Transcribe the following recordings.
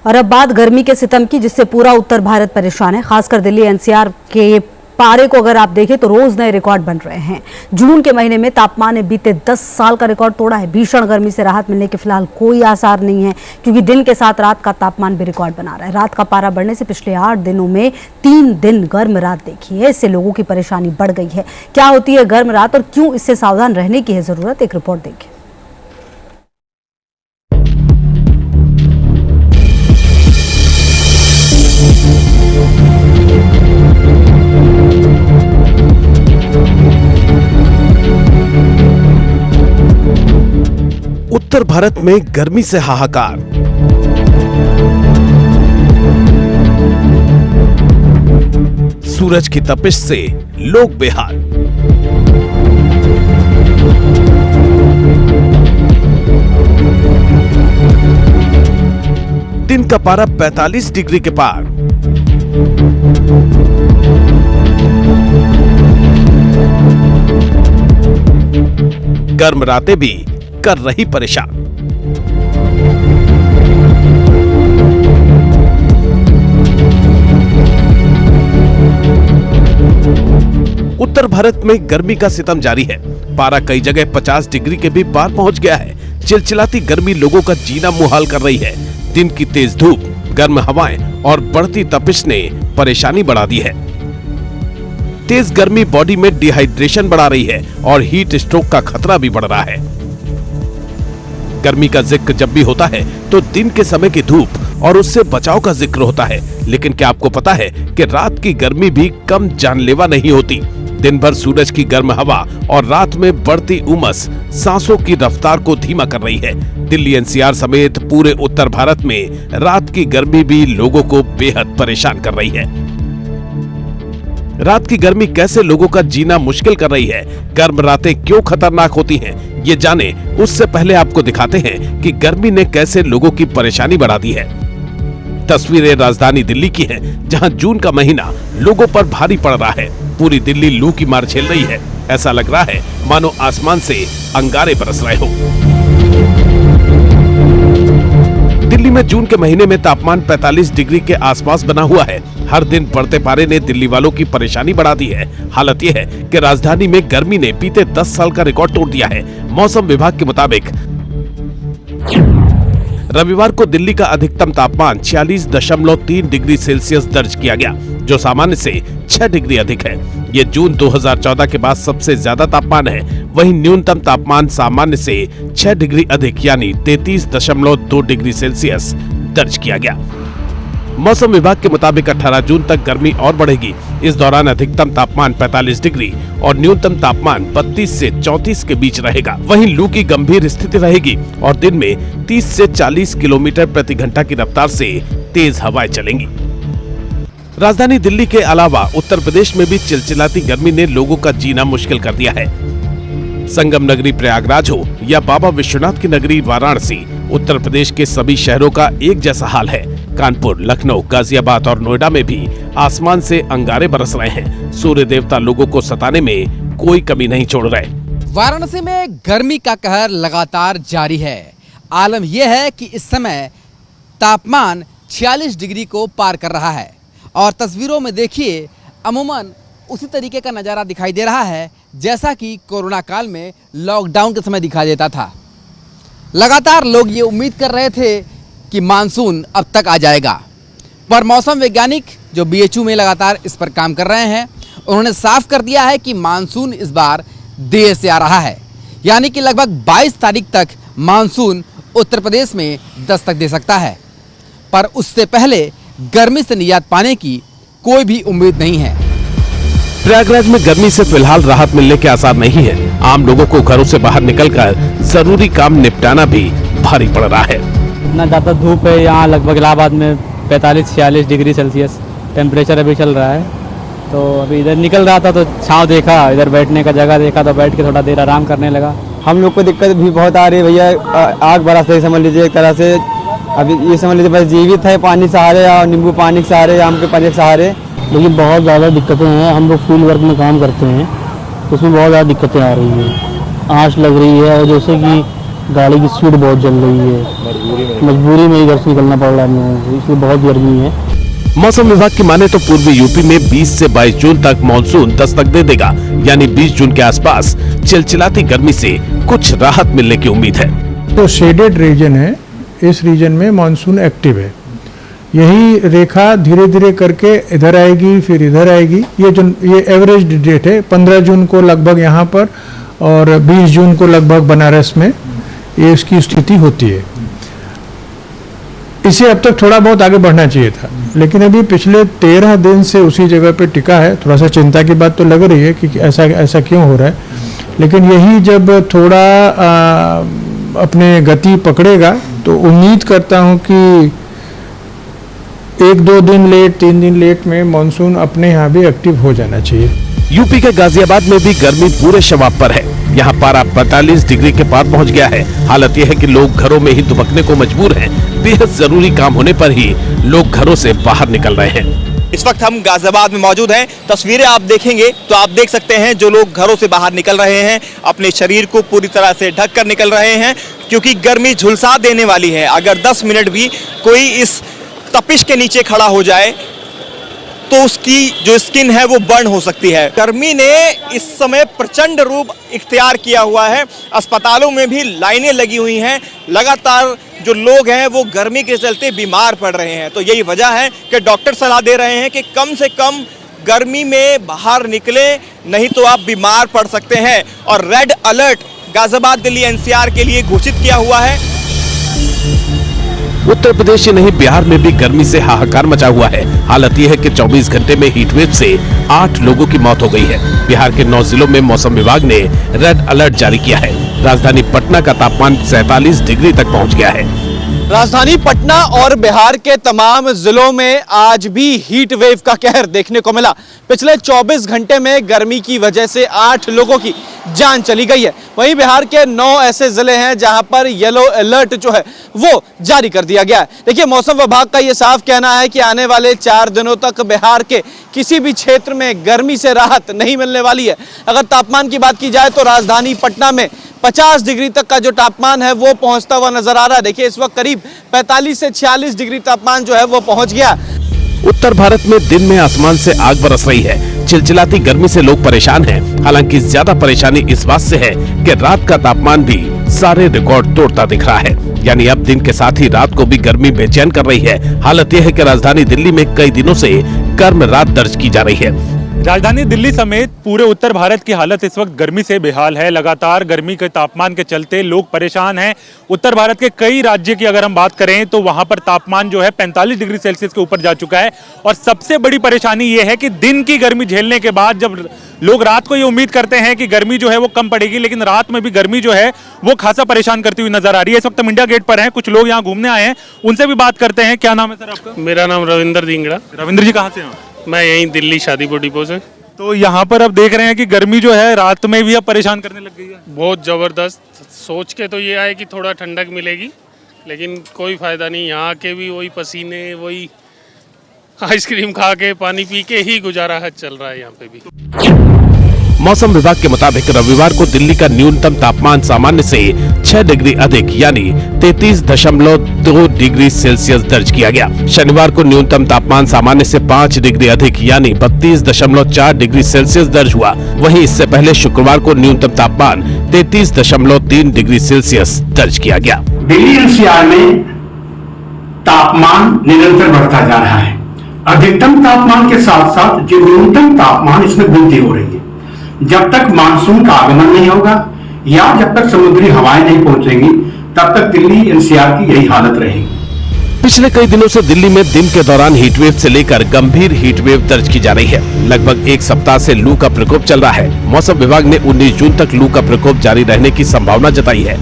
और अब बात गर्मी के सितम की, जिससे पूरा उत्तर भारत परेशान है। खासकर दिल्ली एनसीआर के पारे को अगर आप देखें तो रोज नए रिकॉर्ड बन रहे हैं। जून के महीने में तापमान ने बीते 10 साल का रिकॉर्ड तोड़ा है। भीषण गर्मी से राहत मिलने के फिलहाल कोई आसार नहीं है, क्योंकि दिन के साथ रात का तापमान भी रिकॉर्ड बना रहा है। रात का पारा बढ़ने से पिछले 8 दिनों में 3 दिन गर्म रात देखी है। इससे लोगों की परेशानी बढ़ गई है। क्या होती है गर्म रात और क्यों इससे सावधान रहने की है जरूरत, एक रिपोर्ट देखिए। उत्तर भारत में गर्मी से हाहाकार। सूरज की तपिश से लोग बेहाल। दिन का पारा 45 डिग्री के पार। गर्म रातें भी कर रही परेशान। उत्तर भारत में गर्मी का सितम जारी है। पारा कई जगह 50 डिग्री के भी पार पहुंच गया है। चिलचिलाती गर्मी लोगों का जीना मुहाल कर रही है। दिन की तेज धूप, गर्म हवाएं और बढ़ती तपिश ने परेशानी बढ़ा दी है। तेज गर्मी बॉडी में डिहाइड्रेशन बढ़ा रही है और हीट स्ट्रोक का खतरा भी बढ़ रहा है। गर्मी का जिक्र जब भी होता है तो दिन के समय की धूप और उससे बचाव का जिक्र होता है, लेकिन क्या आपको पता है कि रात की गर्मी भी कम जानलेवा नहीं होती। दिन भर सूरज की गर्म हवा और रात में बढ़ती उमस सांसों की रफ्तार को धीमा कर रही है। दिल्ली एनसीआर समेत पूरे उत्तर भारत में रात की गर्मी भी लोगों को बेहद परेशान कर रही है। रात की गर्मी कैसे लोगों का जीना मुश्किल कर रही है, गर्म रातें क्यों खतरनाक होती हैं, ये जाने उससे पहले आपको दिखाते हैं कि गर्मी ने कैसे लोगों की परेशानी बढ़ा दी है। तस्वीरें राजधानी दिल्ली की हैं, जहां जून का महीना लोगों पर भारी पड़ रहा है। पूरी दिल्ली लू की मार झेल रही है। ऐसा लग रहा है मानो आसमान से अंगारे बरस रहे हो। दिल्ली में जून के महीने में तापमान 45 डिग्री के आसपास बना हुआ है। हर दिन बढ़ते पारे ने दिल्ली वालों की परेशानी बढ़ा दी है। हालत यह है कि राजधानी में गर्मी ने बीते 10 साल का रिकॉर्ड तोड़ दिया है। मौसम विभाग के मुताबिक रविवार को दिल्ली का अधिकतम तापमान 46.3 डिग्री सेल्सियस दर्ज किया गया, जो सामान्य से 6 डिग्री अधिक है। ये जून 2014 के बाद सबसे ज्यादा तापमान है। वहीं न्यूनतम तापमान सामान्य से 6 डिग्री अधिक यानी 33.2 डिग्री सेल्सियस दर्ज किया गया। मौसम विभाग के मुताबिक 18 जून तक गर्मी और बढ़ेगी। इस दौरान अधिकतम तापमान 45 डिग्री और न्यूनतम तापमान 32 से 34 के बीच रहेगा। वहीं लू की गंभीर स्थिति रहेगी और दिन में 30 से 40 किलोमीटर प्रति घंटा की रफ्तार से तेज हवाएं चलेंगी। राजधानी दिल्ली के अलावा उत्तर प्रदेश में भी चिलचिलाती गर्मी ने लोगों का जीना मुश्किल कर दिया है। संगम नगरी प्रयागराज हो या बाबा विश्वनाथ की नगरी वाराणसी, उत्तर प्रदेश के सभी शहरों का एक जैसा हाल है। कानपुर, लखनऊ, गाजियाबाद और नोएडा में भी आसमान से अंगारे बरस रहे हैं। सूर्य देवता लोगों को सताने में कोई कमी नहीं छोड़ रहे। वाराणसी में गर्मी का कहर लगातार जारी है। आलम यह है कि इस समय तापमान 46 डिग्री को पार कर रहा है और तस्वीरों में देखिए अमूमन उसी तरीके का नज़ारा दिखाई दे रहा है जैसा कि कोरोना काल में लॉकडाउन के समय दिखाई देता था। लगातार लोग ये उम्मीद कर रहे थे कि मानसून अब तक आ जाएगा, पर मौसम वैज्ञानिक जो बीएचयू में लगातार इस पर काम कर रहे हैं, उन्होंने साफ कर दिया है कि मानसून इस बार देर से आ रहा है। यानी कि लगभग 22 तारीख तक मानसून उत्तर प्रदेश में दस्तक दे सकता है, पर उससे पहले गर्मी से निजात पाने की कोई भी उम्मीद नहीं है। प्रयागराज में गर्मी से फिलहाल राहत मिलने के आसार नहीं है। आम लोगों को घरों से बाहर निकलकर जरूरी काम निपटाना भी भारी पड़ रहा है। इतना ज़्यादा धूप है यहाँ, लगभग इलाहाबाद में 45-46 डिग्री सेल्सियस टेम्परेचर अभी चल रहा है। तो अभी इधर निकल रहा था तो छांव देखा, इधर बैठने का जगह देखा तो बैठ के थोड़ा देर आराम करने लगा। हम लोग को दिक्कत भी बहुत आ रही है भैया। आग बड़ा सही समझ लीजिए एक तरह से। अभी ये समझ लीजिए बस जीवित है पानी सहारे या नींबू पानी के सहारे या आम के पानी के सहारे। लेकिन बहुत ज़्यादा दिक्कतें हैं। हम लोग फील्ड वर्क में काम करते हैं, उसमें बहुत ज़्यादा दिक्कतें आ रही हैं। आँच लग रही है और जैसे कि गाड़ी की स्पीड बहुत जल रही है, मजबूरी में ही घर से निकलना पड़ रहा है हम लोगों को, इसलिए बहुत गर्मी है। मौसम विभाग की माने तो पूर्वी यूपी में 20 से 22 जून तक मानसून दस्तक दे देगा, यानी 20 जून के आसपास चिलचिलाती गर्मी से कुछ राहत मिलने की उम्मीद है। तो शेडेड रीजन है, इस रीजन में मानसून एक्टिव है। यही रेखा धीरे धीरे करके इधर आएगी, फिर इधर आएगी। ये एवरेज डेट है। 15 जून को लगभग यहाँ पर और 20 जून को लगभग बनारस में ये इसकी स्थिति होती है। इसे अब तक थोड़ा बहुत आगे बढ़ना चाहिए था, लेकिन अभी पिछले 13 दिन से उसी जगह पे टिका है। थोड़ा सा चिंता की बात तो लग रही है कि ऐसा क्यों हो रहा है, लेकिन यही जब थोड़ा अपने गति पकड़ेगा तो उम्मीद करता हूं कि 1-2 दिन लेट, 3 दिन लेट में मानसून अपने यहाँ भी एक्टिव हो जाना चाहिए। यूपी के गाजियाबाद में भी गर्मी पूरे शबाब पर है। यहाँ पारा 45 डिग्री के पार पहुँच गया है। हालत यह है कि लोग घरों में ही दुबकने को मजबूर हैं। बेहद जरूरी काम होने पर ही लोग घरों से बाहर निकल रहे हैं। इस वक्त हम गाजियाबाद में मौजूद हैं। तस्वीरें आप देखेंगे तो आप देख सकते हैं जो लोग घरों से बाहर निकल रहे हैं, अपने शरीर को पूरी तरह से ढक कर निकल रहे हैं, क्योंकि गर्मी झुलसा देने वाली है। अगर 10 मिनट भी कोई इस तपिश के नीचे खड़ा हो जाए तो उसकी जो स्किन है वो बर्न हो सकती है। गर्मी ने इस समय प्रचंड रूप इख्तियार किया हुआ है। अस्पतालों में भी लाइनें लगी हुई हैं। लगातार जो लोग हैं वो गर्मी के चलते बीमार पड़ रहे हैं। तो यही वजह है कि डॉक्टर सलाह दे रहे हैं कि कम से कम गर्मी में बाहर निकलें, नहीं तो आप बीमार पड़ सकते हैं। और red alert Ghaziabad, Delhi NCR के लिए घोषित किया हुआ है। उत्तर प्रदेश ही नहीं, बिहार में भी गर्मी से हाहाकार मचा हुआ है। हालत यह है कि 24 घंटे में हीट वेव से 8 लोगों की मौत हो गई है। बिहार के 9 जिलों में मौसम विभाग ने रेड अलर्ट जारी किया है। राजधानी पटना का तापमान 47 डिग्री तक पहुंच गया है। राजधानी पटना और बिहार के तमाम जिलों में आज भी हीट वेव का कहर देखने को मिला। पिछले 24 घंटे में गर्मी की वजह से 8 लोगों की जान चली गई है। वहीं बिहार के 9 ऐसे जिले हैं जहां पर येलो अलर्ट जो है वो जारी कर दिया गया है। देखिए, मौसम विभाग का ये साफ कहना है कि आने वाले 4 दिनों तक बिहार के किसी भी क्षेत्र में गर्मी से राहत नहीं मिलने वाली है। अगर तापमान की बात की जाए तो राजधानी पटना में 50 डिग्री तक का जो तापमान है वो पहुंचता हुआ नजर आ रहा है। देखिए, इस वक्त करीब 45 से 46 डिग्री तापमान जो है वो पहुंच गया। उत्तर भारत में दिन में आसमान से आग बरस रही है। चिलचिलाती गर्मी से लोग परेशान हैं। हालांकि ज्यादा परेशानी इस बात से है कि रात का तापमान भी सारे रिकॉर्ड तोड़ता दिख रहा है। यानी अब दिन के साथ ही रात को भी गर्मी बेचैन कर रही है। हालत यह है कि राजधानी दिल्ली में कई दिनों से गर्म रात दर्ज की जा रही है। राजधानी दिल्ली समेत पूरे उत्तर भारत की हालत इस वक्त गर्मी से बेहाल है। लगातार गर्मी के तापमान के चलते लोग परेशान हैं। उत्तर भारत के कई राज्य की अगर हम बात करें तो वहां पर तापमान जो है 45 डिग्री सेल्सियस के ऊपर जा चुका है। और सबसे बड़ी परेशानी ये है कि दिन की गर्मी झेलने के बाद जब लोग रात को ये उम्मीद करते हैं कि गर्मी जो है वो कम पड़ेगी, लेकिन रात में भी गर्मी जो है वो खासा परेशान करती हुई नजर आ रही है। इस वक्त हम इंडिया गेट पर हैं, कुछ लोग यहाँ घूमने आए हैं, उनसे भी बात करते हैं। क्या नाम है सर आपका? मेरा नाम रविंदर दिंगड़ा। रविंद्र जी, कहाँ से हैं? मैं यहीं दिल्ली शादीपुर डिपो से। तो यहाँ पर अब देख रहे हैं कि गर्मी जो है रात में भी अब परेशान करने लग गई है। बहुत ज़बरदस्त। सोच के तो ये आए कि थोड़ा ठंडक मिलेगी, लेकिन कोई फ़ायदा नहीं। यहाँ के भी वही पसीने, वही आइसक्रीम खा के, पानी पी के ही गुजारा है चल रहा है यहाँ पे भी। मौसम विभाग के मुताबिक रविवार को दिल्ली का न्यूनतम तापमान सामान्य से 6 डिग्री अधिक यानी 33.2 डिग्री सेल्सियस दर्ज किया गया। शनिवार को न्यूनतम तापमान सामान्य से 5 डिग्री अधिक यानी 32.4 डिग्री सेल्सियस दर्ज हुआ। वहीं इससे पहले शुक्रवार को न्यूनतम तापमान 33.3 डिग्री सेल्सियस दर्ज किया गया। दिल्ली एनसीआर में तापमान निरंतर बढ़ता जा रहा है। अधिकतम तापमान के साथ साथ जो न्यूनतम तापमान इसमें वृद्धि हो रही है। जब तक मानसून का आगमन नहीं होगा या जब तक समुद्री हवाएं नहीं पहुंचेंगी तब तक दिल्ली एनसीआर की यही हालत रहेगी। पिछले कई दिनों से दिल्ली में दिन के दौरान हीटवेव से लेकर गंभीर हीटवेव दर्ज की जा रही है। लगभग एक सप्ताह से लू का प्रकोप चल रहा है। मौसम विभाग ने 19 जून तक लू का प्रकोप जारी रहने की संभावना जताई है।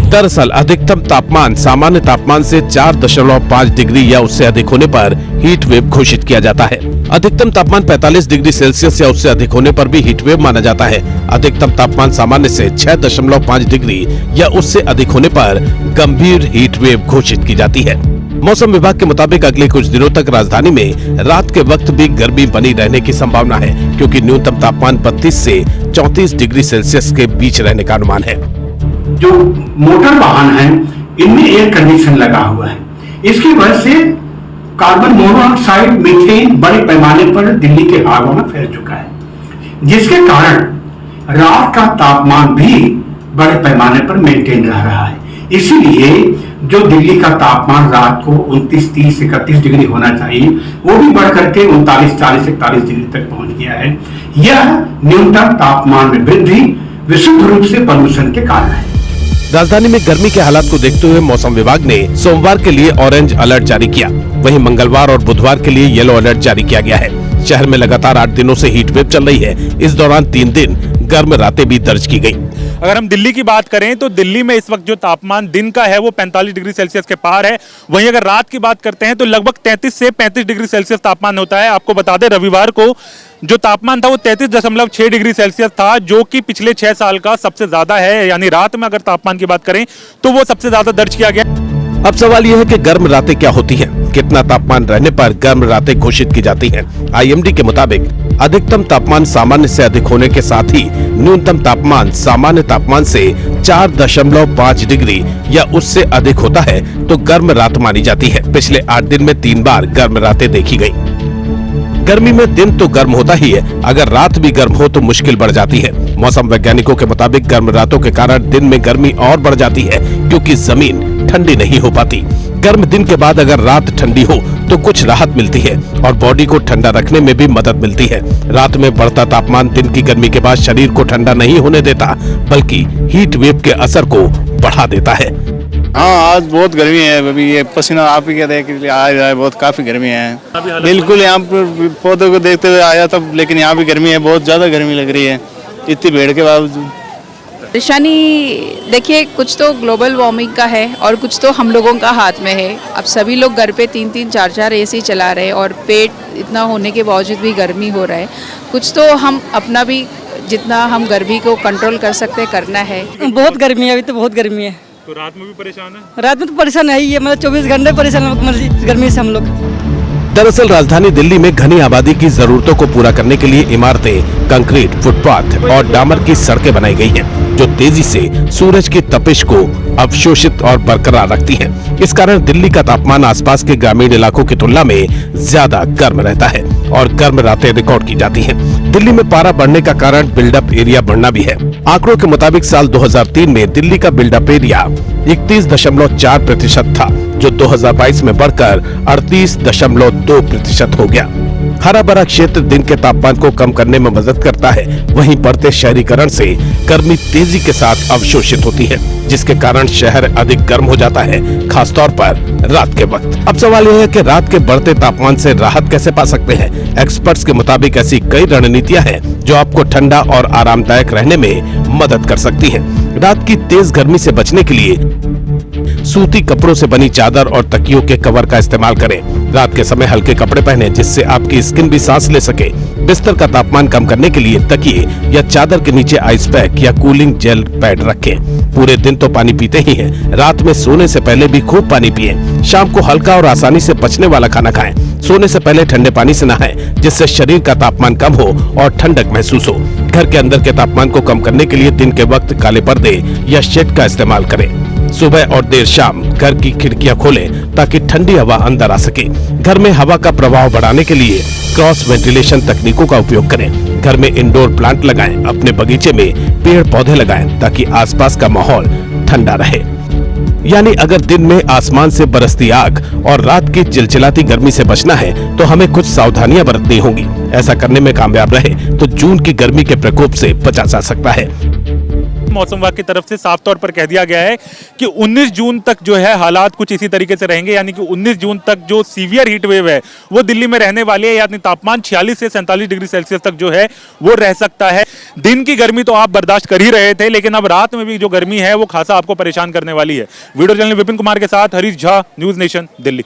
दरअसल अधिकतम तापमान सामान्य तापमान से 4.5 डिग्री या उससे अधिक होने पर हीट वेव घोषित किया जाता है। अधिकतम तापमान 45 डिग्री सेल्सियस या उससे अधिक होने पर भी हीट वेव माना जाता है। अधिकतम तापमान सामान्य से 6.5 डिग्री या उससे अधिक होने पर गंभीर हीट वेव घोषित की जाती है। मौसम विभाग के मुताबिक अगले कुछ दिनों तक राजधानी में रात के वक्त भी गर्मी बनी रहने की संभावना है, क्योंकि न्यूनतम तापमान 32 से 34 डिग्री सेल्सियस के बीच रहने का अनुमान है। जो मोटर वाहन हैं इनमें एयर कंडीशन लगा हुआ है। इसकी वजह से कार्बन मोनोऑक्साइड, मीथेन बड़े पैमाने पर दिल्ली के हवाओं में फैल चुका है, जिसके कारण रात का तापमान भी बड़े पैमाने पर मेंटेन रह रहा है। इसीलिए जो दिल्ली का तापमान रात को 29, 30, 31 डिग्री होना चाहिए वो भी बढ़ करके 39, 40, 41 डिग्री तक पहुंच गया है। यह न्यूनतम तापमान में वृद्धि विशुद्ध रूप से प्रदूषण के कारण है। राजधानी में गर्मी के हालात को देखते हुए मौसम विभाग ने सोमवार के लिए ऑरेंज अलर्ट जारी किया। वहीं मंगलवार और बुधवार के लिए येलो अलर्ट जारी किया गया है। शहर में लगातार 8 दिनों से हीट वेव चल रही है। इस दौरान 3 दिन गर्म रातें भी दर्ज की गई। अगर हम दिल्ली की बात करें तो दिल्ली में इस वक्त जो तापमान दिन का है वो 45 डिग्री सेल्सियस के पार है। वहीं अगर रात की बात करते हैं तो लगभग 33 से 35 डिग्री सेल्सियस तापमान होता है। आपको बता दें रविवार को जो तापमान था वो 33.6 डिग्री सेल्सियस था, जो कि पिछले 6 साल का सबसे ज्यादा है। यानी रात में अगर तापमान की बात करें तो वो सबसे ज्यादा दर्ज किया गया। अब सवाल यह है कि गर्म रातें क्या होती हैं? कितना तापमान रहने पर गर्म रातें घोषित की जाती हैं? आईएमडी के मुताबिक अधिकतम तापमान सामान्य से अधिक होने के साथ ही न्यूनतम तापमान सामान्य तापमान से 4.5 डिग्री या उससे अधिक होता है तो गर्म रात मानी जाती है। पिछले 8 दिन में 3 बार गर्म रातें देखी गई। गर्मी में दिन तो गर्म होता ही है, अगर रात भी गर्म हो तो मुश्किल बढ़ जाती है। मौसम वैज्ञानिकों के मुताबिक गर्म रातों के कारण दिन में गर्मी और बढ़ जाती है, क्योंकि जमीन ठंडी नहीं हो पाती। गर्म दिन के बाद अगर रात ठंडी हो तो कुछ राहत मिलती है और बॉडी को ठंडा रखने में भी मदद मिलती है। रात में बढ़ता तापमान दिन की गर्मी के बाद शरीर को ठंडा नहीं होने देता, बल्कि हीट वेव के असर को बढ़ा देता है। हाँ, आज बहुत गर्मी है। अभी ये पसीना आप ही क्या देख आ रहा है, बहुत काफी गर्मी है। बिल्कुल यहाँ पर पौधों को देखते हुए आया तब, लेकिन यहाँ भी गर्मी है, बहुत ज्यादा गर्मी लग रही है इतनी भीड़ के बावजूद। परेशानी देखिए, कुछ तो ग्लोबल वार्मिंग का है और कुछ तो हम लोगों का हाथ में है। अब सभी लोग घर पे 3-3, 4-4 एसी चला रहे हैं और पेट इतना होने के बावजूद भी गर्मी हो रहा है। कुछ तो हम अपना भी जितना हम गर्मी को कंट्रोल कर सकते हैं करना है। बहुत गर्मी है, अभी तो बहुत गर्मी है। तो रात में भी परेशान है? रात में तो परेशान है ही है, मतलब 24 घंटे परेशान गर्मी से हम लोग। दरअसल राजधानी दिल्ली में घनी आबादी की जरूरतों को पूरा करने के लिए इमारतें, कंक्रीट, फुटपाथ और डामर की सड़कें बनाई गई हैं, जो तेजी से सूरज की तपिश को अवशोषित और बरकरार रखती हैं। इस कारण दिल्ली का तापमान आसपास के ग्रामीण इलाकों की तुलना में ज्यादा गर्म रहता है और गर्म रातें रिकॉर्ड की जाती हैं। दिल्ली में पारा बढ़ने का कारण बिल्डअप एरिया बढ़ना भी है। आंकड़ों के मुताबिक साल 2003 में दिल्ली का बिल्डअप एरिया 31.4% था, जो 2022 में बढ़कर 38.2% हो गया। हरा भरा क्षेत्र दिन के तापमान को कम करने में मदद करता है, वहीं बढ़ते शहरीकरण से गर्मी तेजी के साथ अवशोषित होती है, जिसके कारण शहर अधिक गर्म हो जाता है, खासतौर पर रात के वक्त। अब सवाल यह है कि रात के बढ़ते तापमान से राहत कैसे पा सकते हैं? एक्सपर्ट्स के मुताबिक ऐसी कई रणनीतियां हैं जो आपको ठंडा और आरामदायक रहने में मदद कर सकती हैं। रात की तेज गर्मी से बचने के लिए सूती कपड़ों से बनी चादर और तकियों के कवर का इस्तेमाल करें। रात के समय हल्के कपड़े पहनें, जिससे आपकी स्किन भी सांस ले सके। बिस्तर का तापमान कम करने के लिए तकिए या चादर के नीचे आइस पैक या कूलिंग जेल पैड रखें। पूरे दिन तो पानी पीते ही हैं, रात में सोने से पहले भी खूब पानी पिएं। शाम को हल्का और आसानी से पचने वाला खाना खाएं। सोने से पहले ठंडे पानी से नहाएं, जिससे शरीर का तापमान कम हो और ठंडक महसूस हो। घर के अंदर के तापमान को कम करने के लिए दिन के वक्त काले पर्दे या शेड का इस्तेमाल करें। सुबह और देर शाम घर की खिड़कियां खोलें ताकि ठंडी हवा अंदर आ सके। घर में हवा का प्रवाह बढ़ाने के लिए क्रॉस वेंटिलेशन तकनीकों का उपयोग करें। घर में इंडोर प्लांट लगाएं। अपने बगीचे में पेड़ पौधे लगाएं ताकि आसपास का माहौल ठंडा रहे। यानी अगर दिन में आसमान से बरसती आग और रात की चिलचिलाती गर्मी से बचना है तो हमें कुछ सावधानियां बरतनी होंगी। ऐसा करने में कामयाब रहे तो जून की गर्मी के प्रकोप से बचा जा सकता है। मौसम विभाग की तरफ से साफ तौर पर कह दिया गया है कि 19 जून तक जो है हालात कुछ इसी तरीके से रहेंगे। यानी कि 19 जून तक जो सीवियर हीट वेव है वो दिल्ली में रहने वाली है। यानी तापमान 46 से 47 डिग्री सेल्सियस तक जो है वो रह सकता है। दिन की गर्मी तो आप बर्दाश्त कर ही रहे थे, लेकिन अब रात में भी जो गर्मी है वो खासा आपको परेशान करने वाली है। वीडियो जर्नलिस्ट विपिन कुमार के साथ हरीश झा, न्यूज नेशन, दिल्ली।